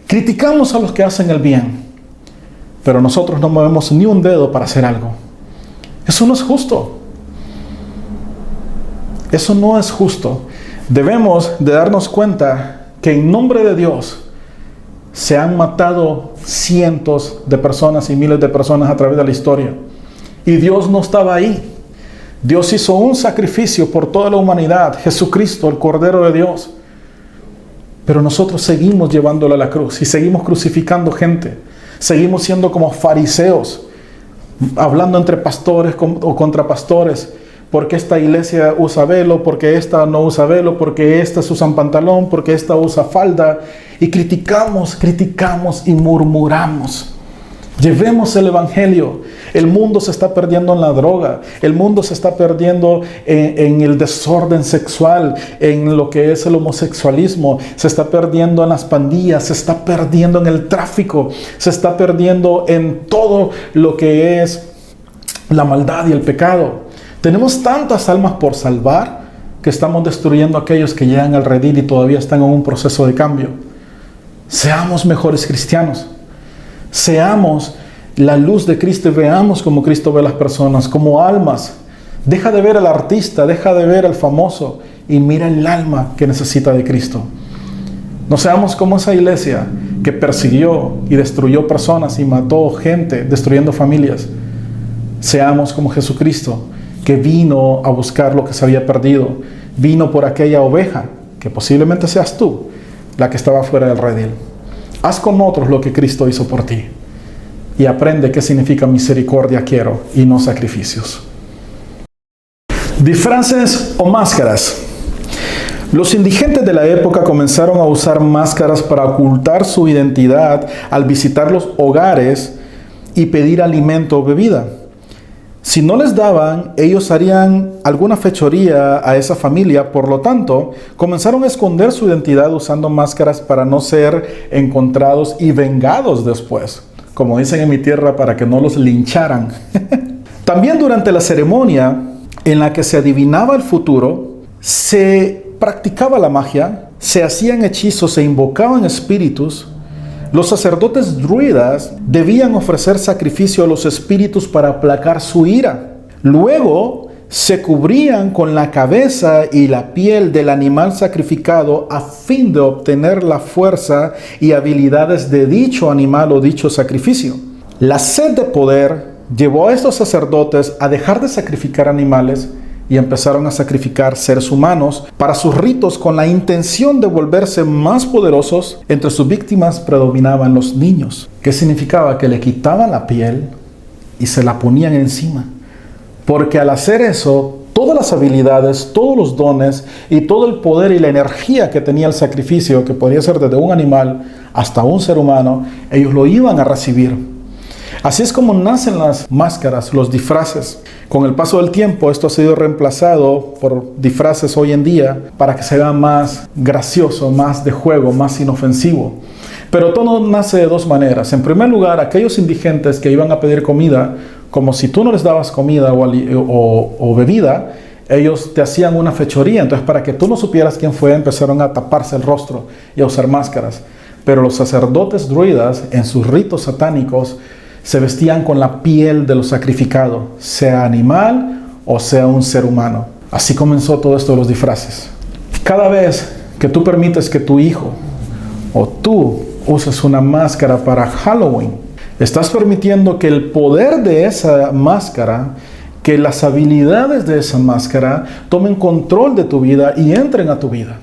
A: Criticamos a los que hacen el bien, pero nosotros no movemos ni un dedo para hacer algo. Eso no es justo. Eso no es justo. Debemos de darnos cuenta que en nombre de Dios se han matado cientos de personas y miles de personas a través de la historia. Y Dios no estaba ahí. Dios hizo un sacrificio por toda la humanidad, Jesucristo, el Cordero de Dios. Pero nosotros seguimos llevándolo a la cruz y seguimos crucificando gente. Seguimos siendo como fariseos, hablando entre pastores o contra pastores, porque esta iglesia usa velo, porque esta no usa velo, porque esta usa pantalón, porque esta usa falda, y criticamos y murmuramos. Llevemos el Evangelio. El mundo se está perdiendo en la droga, el mundo se está perdiendo en el desorden sexual, en lo que es el homosexualismo, se está perdiendo en las pandillas, se está perdiendo en el tráfico, se está perdiendo en todo lo que es la maldad y el pecado. Tenemos tantas almas por salvar que estamos destruyendo a aquellos que llegan al redil y todavía están en un proceso de cambio. Seamos mejores cristianos. Seamos la luz de Cristo y veamos como Cristo ve a las personas, como almas. Deja de ver al artista, deja de ver al famoso y mira el alma que necesita de Cristo. No seamos como esa iglesia que persiguió y destruyó personas y mató gente, destruyendo familias. Seamos como Jesucristo, que vino a buscar lo que se había perdido. Vino por aquella oveja, que posiblemente seas tú, la que estaba fuera del redil. Haz con otros lo que Cristo hizo por ti. Y aprende qué significa misericordia quiero y no sacrificios. Disfraces o máscaras. Los indigentes de la época comenzaron a usar máscaras para ocultar su identidad al visitar los hogares y pedir alimento o bebida. Si no les daban, ellos harían alguna fechoría a esa familia. Por lo tanto, comenzaron a esconder su identidad usando máscaras para no ser encontrados y vengados después. Como dicen en mi tierra, para que no los lincharan. También durante la ceremonia en la que se adivinaba el futuro, se practicaba la magia, se hacían hechizos, se invocaban espíritus. Los sacerdotes druidas debían ofrecer sacrificio a los espíritus para aplacar su ira. Luego se cubrían con la cabeza y la piel del animal sacrificado a fin de obtener la fuerza y habilidades de dicho animal o dicho sacrificio. La sed de poder llevó a estos sacerdotes a dejar de sacrificar animales y empezaron a sacrificar seres humanos para sus ritos con la intención de volverse más poderosos. Entre sus víctimas predominaban los niños. ¿Qué significaba? Que le quitaban la piel y se la ponían encima. Porque al hacer eso, todas las habilidades, todos los dones y todo el poder y la energía que tenía el sacrificio, que podría ser desde un animal hasta un ser humano, ellos lo iban a recibir. Así es como nacen las máscaras, los disfraces. Con el paso del tiempo, esto ha sido reemplazado por disfraces hoy en día para que se vea más gracioso, más de juego, más inofensivo. Pero todo nace de dos maneras. En primer lugar, aquellos indigentes que iban a pedir comida, como si tú no les dabas comida o bebida, ellos te hacían una fechoría. Entonces, para que tú no supieras quién fue, empezaron a taparse el rostro y a usar máscaras. Pero los sacerdotes druidas, en sus ritos satánicos, se vestían con la piel de lo sacrificado, sea animal o sea un ser humano. Así comenzó todo esto de los disfraces. Cada vez que tú permites que tu hijo o tú uses una máscara para Halloween, estás permitiendo que el poder de esa máscara, que las habilidades de esa máscara tomen control de tu vida y entren a tu vida.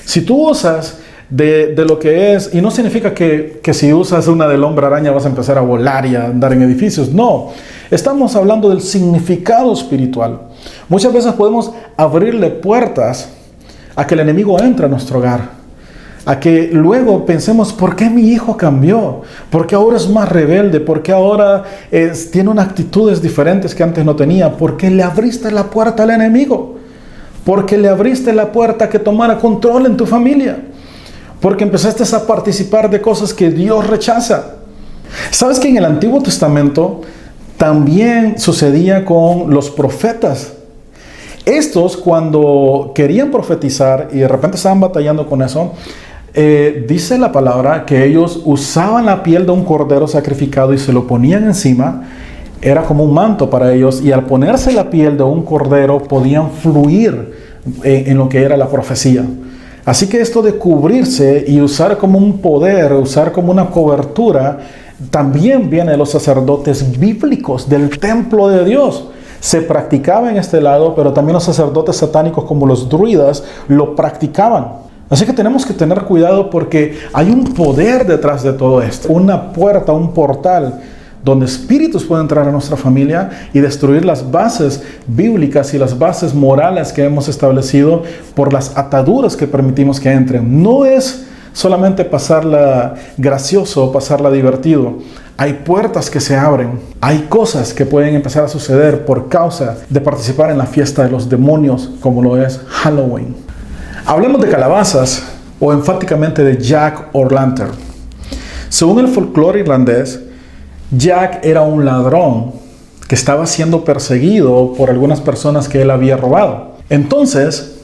A: Si tú usas de lo que es, y no significa que si usas una del hombre araña vas a empezar a volar y a andar en edificios, no, estamos hablando del significado espiritual. Muchas veces podemos abrirle puertas a que el enemigo entre a nuestro hogar, a que luego pensemos, ¿por qué mi hijo cambió? ¿Por qué ahora es más rebelde? ¿Por qué ahora tiene unas actitudes diferentes que antes no tenía? Porque le abriste la puerta al enemigo, porque le abriste la puerta a que tomara control en tu familia, porque empezaste a participar de cosas que Dios rechaza. ¿Sabes que en el Antiguo Testamento también sucedía con los profetas? Estos, cuando querían profetizar y de repente estaban batallando con eso, dice la palabra que ellos usaban la piel de un cordero sacrificado y se lo ponían encima. Era como un manto para ellos, y al ponerse la piel de un cordero podían fluir en lo que era la profecía. Así que esto de cubrirse y usar como un poder, usar como una cobertura, también viene de los sacerdotes bíblicos, del templo de Dios. Se practicaba en este lado, pero también los sacerdotes satánicos como los druidas lo practicaban. Así que tenemos que tener cuidado porque hay un poder detrás de todo esto. Una puerta, un portal donde espíritus pueden entrar a nuestra familia y destruir las bases bíblicas y las bases morales que hemos establecido por las ataduras que permitimos que entren. No es solamente pasarla gracioso o pasarla divertido. Hay puertas que se abren. Hay cosas que pueden empezar a suceder por causa de participar en la fiesta de los demonios, como lo es Halloween. Hablemos de calabazas, o enfáticamente de Jack O'Lantern. Según el folclore irlandés, Jack era un ladrón que estaba siendo perseguido por algunas personas que él había robado. Entonces,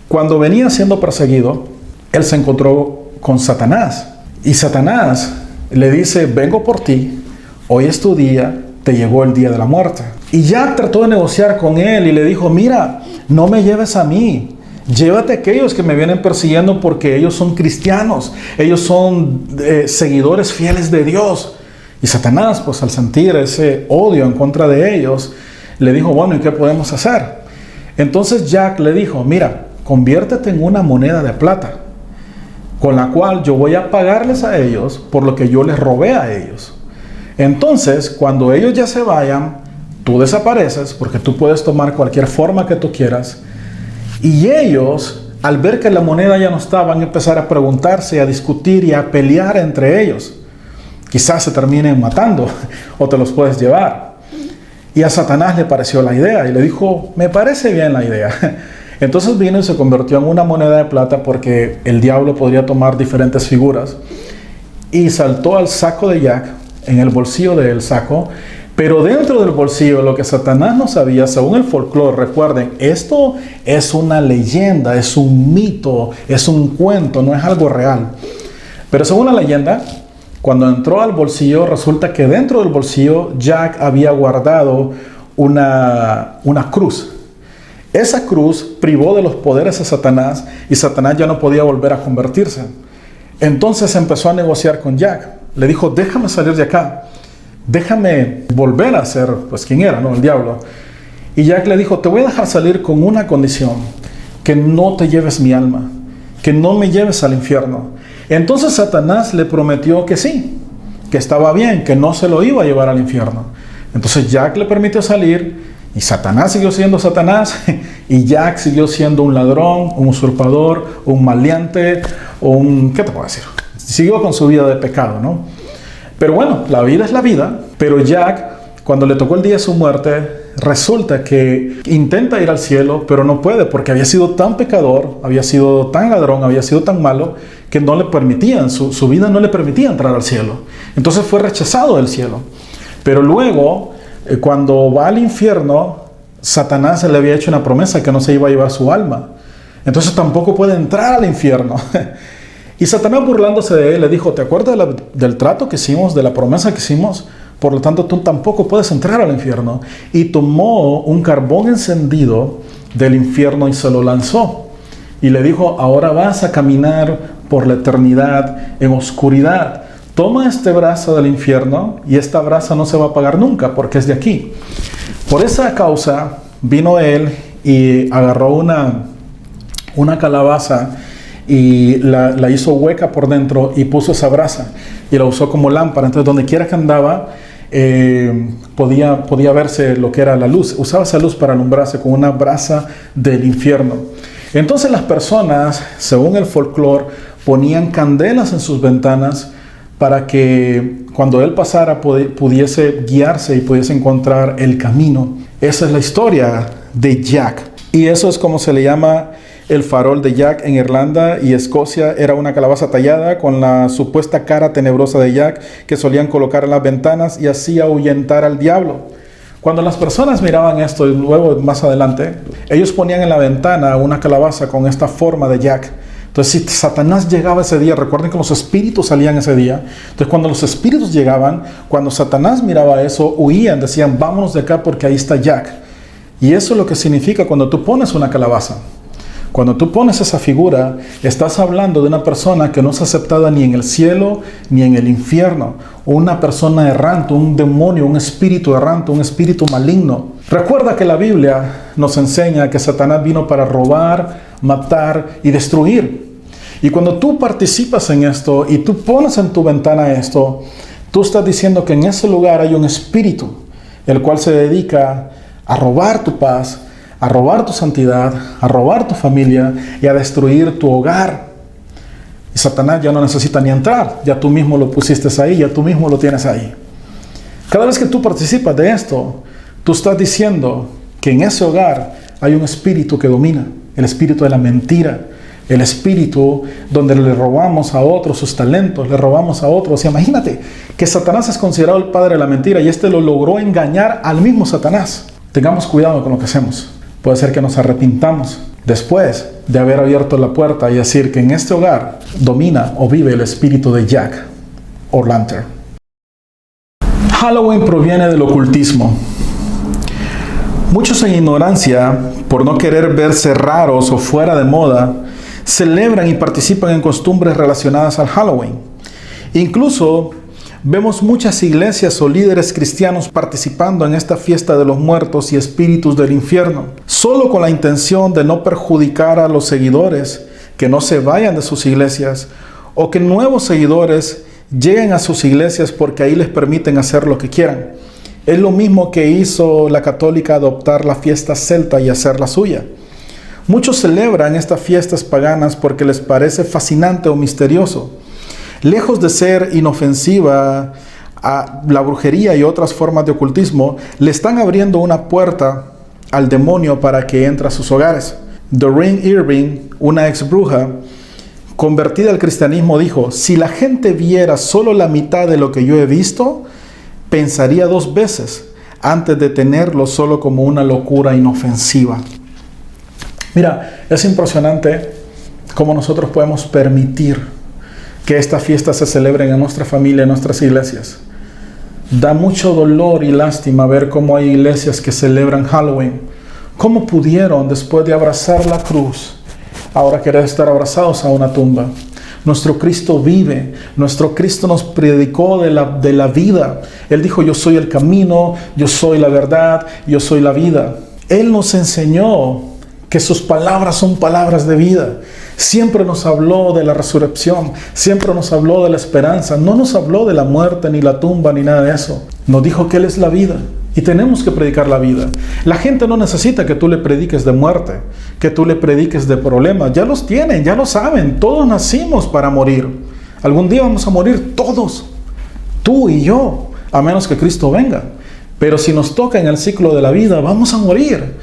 A: cuando venía siendo perseguido, él se encontró con Satanás. Y Satanás le dice, vengo por ti, hoy es tu día, te llegó el día de la muerte. Y Jack trató de negociar con él y le dijo, mira, no me lleves a mí. Llévate a aquellos que me vienen persiguiendo porque ellos son cristianos. Ellos son seguidores fieles de Dios. Y Satanás, pues al sentir ese odio en contra de ellos, le dijo, bueno, ¿y qué podemos hacer? Entonces Jack le dijo, mira, conviértete en una moneda de plata, con la cual yo voy a pagarles a ellos por lo que yo les robé a ellos. Entonces, cuando ellos ya se vayan, tú desapareces, porque tú puedes tomar cualquier forma que tú quieras. Y ellos, al ver que la moneda ya no está, van a empezar a preguntarse, a discutir y a pelear entre ellos. Quizás se terminen matando o te los puedes llevar. Y a Satanás le pareció la idea y le dijo, me parece bien la idea. Entonces vino y se convirtió en una moneda de plata porque el diablo podría tomar diferentes figuras. Y saltó al saco de Jack, en el bolsillo del saco. Pero dentro del bolsillo, lo que Satanás no sabía, según el folclore, recuerden, esto es una leyenda, es un mito, es un cuento, no es algo real. Pero según la leyenda, cuando entró al bolsillo, resulta que dentro del bolsillo Jack había guardado una cruz. Esa cruz privó de los poderes a Satanás y Satanás ya no podía volver a convertirse. Entonces empezó a negociar con Jack. Le dijo, déjame salir de acá. Déjame volver a ser, pues, quien era, ¿no? El diablo. Y Jack le dijo, te voy a dejar salir con una condición, que no te lleves mi alma, que no me lleves al infierno. Entonces Satanás le prometió que sí, que estaba bien, que no se lo iba a llevar al infierno. Entonces Jack le permitió salir y Satanás siguió siendo Satanás y Jack siguió siendo un ladrón, un usurpador, un maleante, ¿qué te puedo decir? Siguió con su vida de pecado, ¿no? Pero bueno, la vida es la vida. Pero Jack, cuando le tocó el día de su muerte, resulta que intenta ir al cielo, pero no puede porque había sido tan pecador, había sido tan ladrón, había sido tan malo, que no le permitían, su vida no le permitía entrar al cielo. Entonces fue rechazado del cielo. Pero luego, cuando va al infierno, Satanás le había hecho una promesa que no se iba a llevar su alma. Entonces tampoco puede entrar al infierno. Y Satanás, burlándose de él, le dijo: ¿te acuerdas del trato que hicimos, de la promesa que hicimos? Por lo tanto, tú tampoco puedes entrar al infierno. Y tomó un carbón encendido del infierno y se lo lanzó. Y le dijo: ahora vas a caminar por la eternidad en oscuridad. Toma este brazo del infierno y esta brasa no se va a apagar nunca porque es de aquí. Por esa causa vino él y agarró una calabaza y la hizo hueca por dentro y puso esa brasa y la usó como lámpara. Entonces donde quiera que andaba podía verse lo que era la luz. Usaba esa luz para alumbrarse con una brasa del infierno. Entonces las personas, según el folclore, ponían candelas en sus ventanas para que cuando él pasara pudiese guiarse y pudiese encontrar el camino. Esa es la historia de Jack. Y eso es como se le llama el farol de Jack en Irlanda y Escocia. Era una calabaza tallada con la supuesta cara tenebrosa de Jack que solían colocar en las ventanas y así ahuyentar al diablo. Cuando las personas miraban esto, y luego más adelante, ellos ponían en la ventana una calabaza con esta forma de Jack. Entonces, si Satanás llegaba ese día, recuerden que los espíritus salían ese día. Entonces, cuando los espíritus llegaban, cuando Satanás miraba eso, huían, decían: vámonos de acá porque ahí está Jack. Y eso es lo que significa cuando tú pones una calabaza. Cuando tú pones esa figura, estás hablando de una persona que no es aceptada ni en el cielo ni en el infierno. Una persona errante, un demonio, un espíritu errante, un espíritu maligno. Recuerda que la Biblia nos enseña que Satanás vino para robar, matar y destruir. Y cuando tú participas en esto y tú pones en tu ventana esto, tú estás diciendo que en ese lugar hay un espíritu, el cual se dedica a robar tu paz, a robar tu santidad, a robar tu familia y a destruir tu hogar. Y Satanás ya no necesita ni entrar, ya tú mismo lo pusiste ahí, ya tú mismo lo tienes ahí. Cada vez que tú participas de esto, tú estás diciendo que en ese hogar hay un espíritu que domina, el espíritu de la mentira, el espíritu donde le robamos a otros sus talentos, le robamos a otros. Imagínate que Satanás es considerado el padre de la mentira y este lo logró engañar al mismo Satanás. Tengamos cuidado con lo que hacemos. Puede ser que nos arrepintamos después de haber abierto la puerta y decir que en este hogar domina o vive el espíritu de Jack O'Lantern. Halloween proviene del ocultismo. Muchos en ignorancia, por no querer verse raros o fuera de moda, celebran y participan en costumbres relacionadas al Halloween. Incluso vemos muchas iglesias o líderes cristianos participando en esta fiesta de los muertos y espíritus del infierno, solo con la intención de no perjudicar a los seguidores, que no se vayan de sus iglesias, o que nuevos seguidores lleguen a sus iglesias porque ahí les permiten hacer lo que quieran. Es lo mismo que hizo la católica adoptar la fiesta celta y hacerla suya. Muchos celebran estas fiestas paganas porque les parece fascinante o misterioso. Lejos de ser inofensiva a la brujería y otras formas de ocultismo, le están abriendo una puerta al demonio para que entre a sus hogares. Doreen Irving, una ex bruja convertida al cristianismo, dijo: si la gente viera solo la mitad de lo que yo he visto, pensaría 2 veces antes de tenerlo solo como una locura inofensiva. Mira, es impresionante cómo nosotros podemos permitir que estas fiestas se celebren en nuestra familia, en nuestras iglesias. Da mucho dolor y lástima ver cómo hay iglesias que celebran Halloween. ¿Cómo pudieron, después de abrazar la cruz, ahora querer estar abrazados a una tumba? Nuestro Cristo vive, nuestro Cristo nos predicó de la vida. Él dijo: yo soy el camino, yo soy la verdad, yo soy la vida. Él nos enseñó que sus palabras son palabras de vida. Siempre nos habló de la resurrección, siempre nos habló de la esperanza. No nos habló de la muerte, ni la tumba, ni nada de eso. Nos dijo que Él es la vida y tenemos que predicar la vida. La gente no necesita que tú le prediques de muerte, que tú le prediques de problemas. Ya los tienen, ya lo saben. Todos nacimos para morir. Algún día vamos a morir todos. tú y yo, a menos que Cristo venga. Pero si nos toca en el ciclo de la vida, vamos a morir.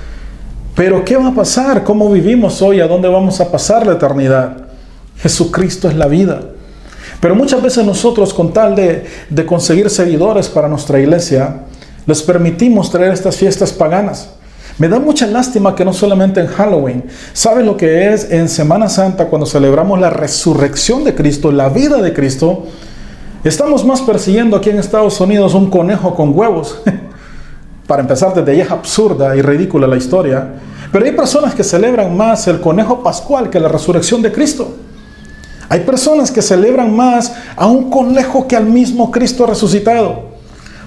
A: Pero ¿qué va a pasar? ¿Cómo vivimos hoy? ¿A dónde vamos a pasar la eternidad? Jesucristo es la vida. Pero muchas veces nosotros, con tal de conseguir seguidores para nuestra iglesia, les permitimos traer estas fiestas paganas. Me da mucha lástima que no solamente en Halloween. ¿Sabes lo que es en Semana Santa, cuando celebramos la resurrección de Cristo, la vida de Cristo? Estamos más persiguiendo aquí en Estados Unidos un conejo con huevos. Para empezar, desde ahí es absurda y ridícula la historia. Pero hay personas que celebran más el conejo pascual que la resurrección de Cristo. Hay personas que celebran más a un conejo que al mismo Cristo resucitado.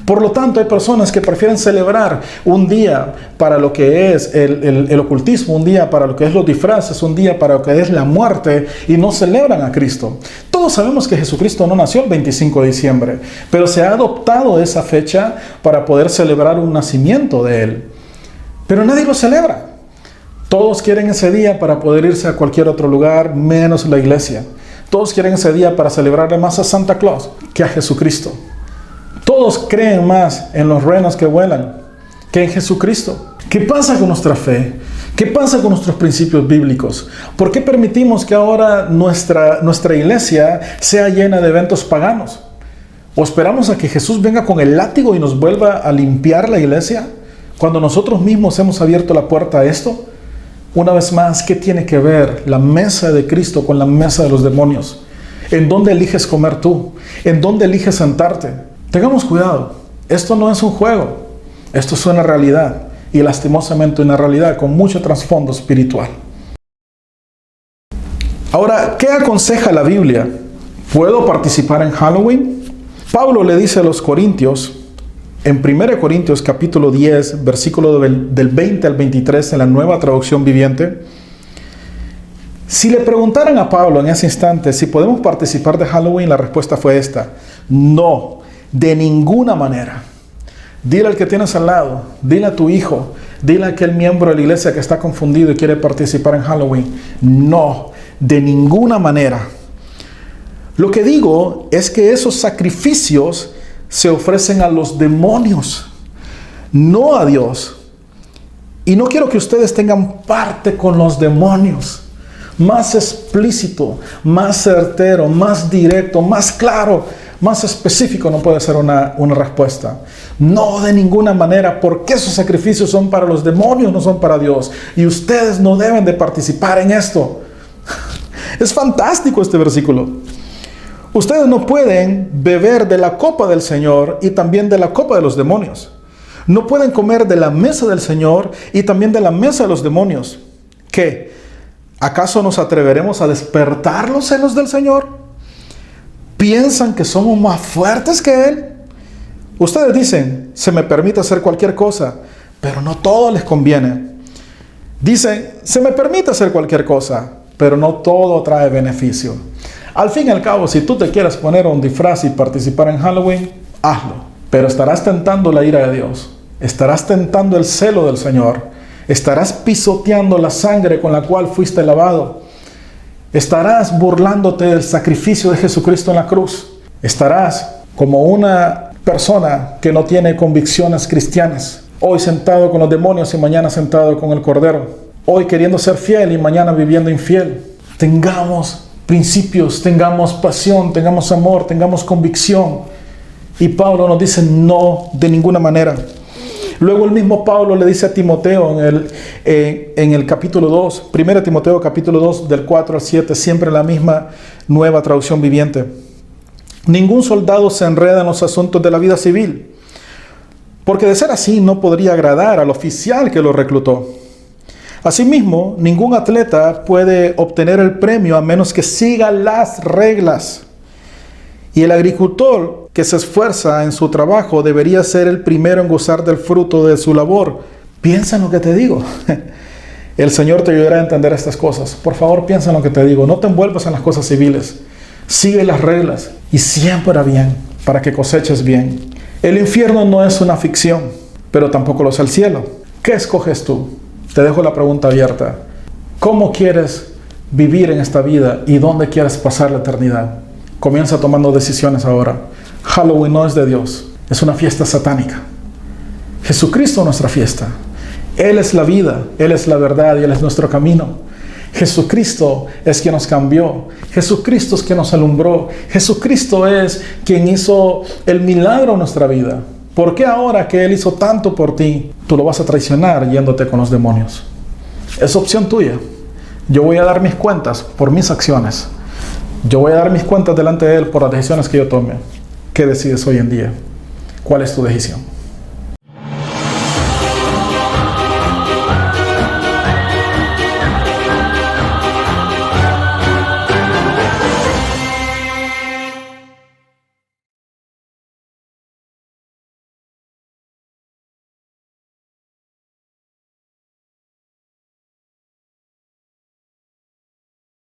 A: Por lo tanto, hay personas que prefieren celebrar un día para lo que es el ocultismo, un día para lo que es los disfraces, un día para lo que es la muerte, y no celebran a Cristo. Todos sabemos que Jesucristo no nació el 25 de diciembre, pero se ha adoptado esa fecha para poder celebrar un nacimiento de Él. Pero nadie lo celebra. Todos quieren ese día para poder irse a cualquier otro lugar, menos la iglesia. Todos quieren ese día para celebrarle más a Santa Claus que a Jesucristo. Todos creen más en los renos que vuelan que en Jesucristo. ¿Qué pasa con nuestra fe? ¿Qué pasa con nuestros principios bíblicos? ¿Por qué permitimos que ahora nuestra iglesia sea llena de eventos paganos? ¿O esperamos a que Jesús venga con el látigo y nos vuelva a limpiar la iglesia? Cuando nosotros mismos hemos abierto la puerta a esto. Una vez más, ¿qué tiene que ver la mesa de Cristo con la mesa de los demonios? ¿En dónde eliges comer tú? ¿En dónde eliges sentarte? Tengamos cuidado, esto no es un juego, esto es una realidad, y lastimosamente una realidad con mucho trasfondo espiritual. Ahora, ¿qué aconseja la Biblia? ¿Puedo participar en Halloween? Pablo le dice a los corintios, en 1 Corintios capítulo 10, versículo del 20 al 23, en la Nueva Traducción Viviente, si le preguntaran a Pablo en ese instante si podemos participar de Halloween, la respuesta fue esta: no. De ninguna manera. Dile al que tienes al lado, dile a tu hijo, dile a aquel miembro de la iglesia que está confundido y quiere participar en Halloween. No, de ninguna manera. Lo que digo es que esos sacrificios se ofrecen a los demonios, no a Dios. Y no quiero que ustedes tengan parte con los demonios. Más explícito, más certero, más directo, más claro, más específico no puede ser una respuesta. No, de ninguna manera, porque esos sacrificios son para los demonios, no son para Dios. Y ustedes no deben de participar en esto. Es fantástico este versículo. Ustedes no pueden beber de la copa del Señor y también de la copa de los demonios. No pueden comer de la mesa del Señor y también de la mesa de los demonios. ¿Qué? ¿Acaso nos atreveremos a despertar los celos del Señor? ¿Piensan que somos más fuertes que Él? Ustedes dicen, se me permite hacer cualquier cosa, pero no todo les conviene. Dicen, se me permite hacer cualquier cosa, pero no todo trae beneficio. Al fin y al cabo, si tú te quieres poner un disfraz y participar en Halloween, hazlo. Pero estarás tentando la ira de Dios. Estarás tentando el celo del Señor. Estarás pisoteando la sangre con la cual fuiste lavado. Estarás burlándote del sacrificio de Jesucristo en la cruz. Estarás como una persona que no tiene convicciones cristianas. Hoy sentado con los demonios y mañana sentado con el Cordero. Hoy queriendo ser fiel y mañana viviendo infiel. Tengamos principios, tengamos pasión, tengamos amor, tengamos convicción. Y Pablo nos dice no, de ninguna manera. Luego el mismo Pablo le dice a Timoteo en el capítulo 2, 1 Timoteo capítulo 2 del 4 al 7, siempre la misma Nueva Traducción Viviente. Ningún soldado se enreda en los asuntos de la vida civil, porque de ser así no podría agradar al oficial que lo reclutó. Asimismo, ningún atleta puede obtener el premio a menos que siga las reglas. Y el agricultor que se esfuerza en su trabajo debería ser el primero en gozar del fruto de su labor. Piensa en lo que te digo. El Señor te ayudará a entender estas cosas. Por favor, piensa en lo que te digo. No te envuelvas en las cosas civiles. Sigue las reglas y siembra bien para que coseches bien. El infierno no es una ficción, pero tampoco lo es el cielo. ¿Qué escoges tú? Te dejo la pregunta abierta. ¿Cómo quieres vivir en esta vida y dónde quieres pasar la eternidad? Comienza tomando decisiones ahora. Halloween no es de Dios, es una fiesta satánica. Jesucristo es nuestra fiesta. Él es la vida, Él es la verdad y Él es nuestro camino. Jesucristo es quien nos cambió. Jesucristo es quien nos alumbró. Jesucristo es quien hizo el milagro en nuestra vida. ¿Por qué ahora que Él hizo tanto por ti, tú lo vas a traicionar yéndote con los demonios? Es opción tuya. Yo voy a dar mis cuentas por mis acciones. Yo voy a dar mis cuentas delante de Él por las decisiones que yo tome. ¿Qué decides hoy en día? ¿Cuál es tu decisión?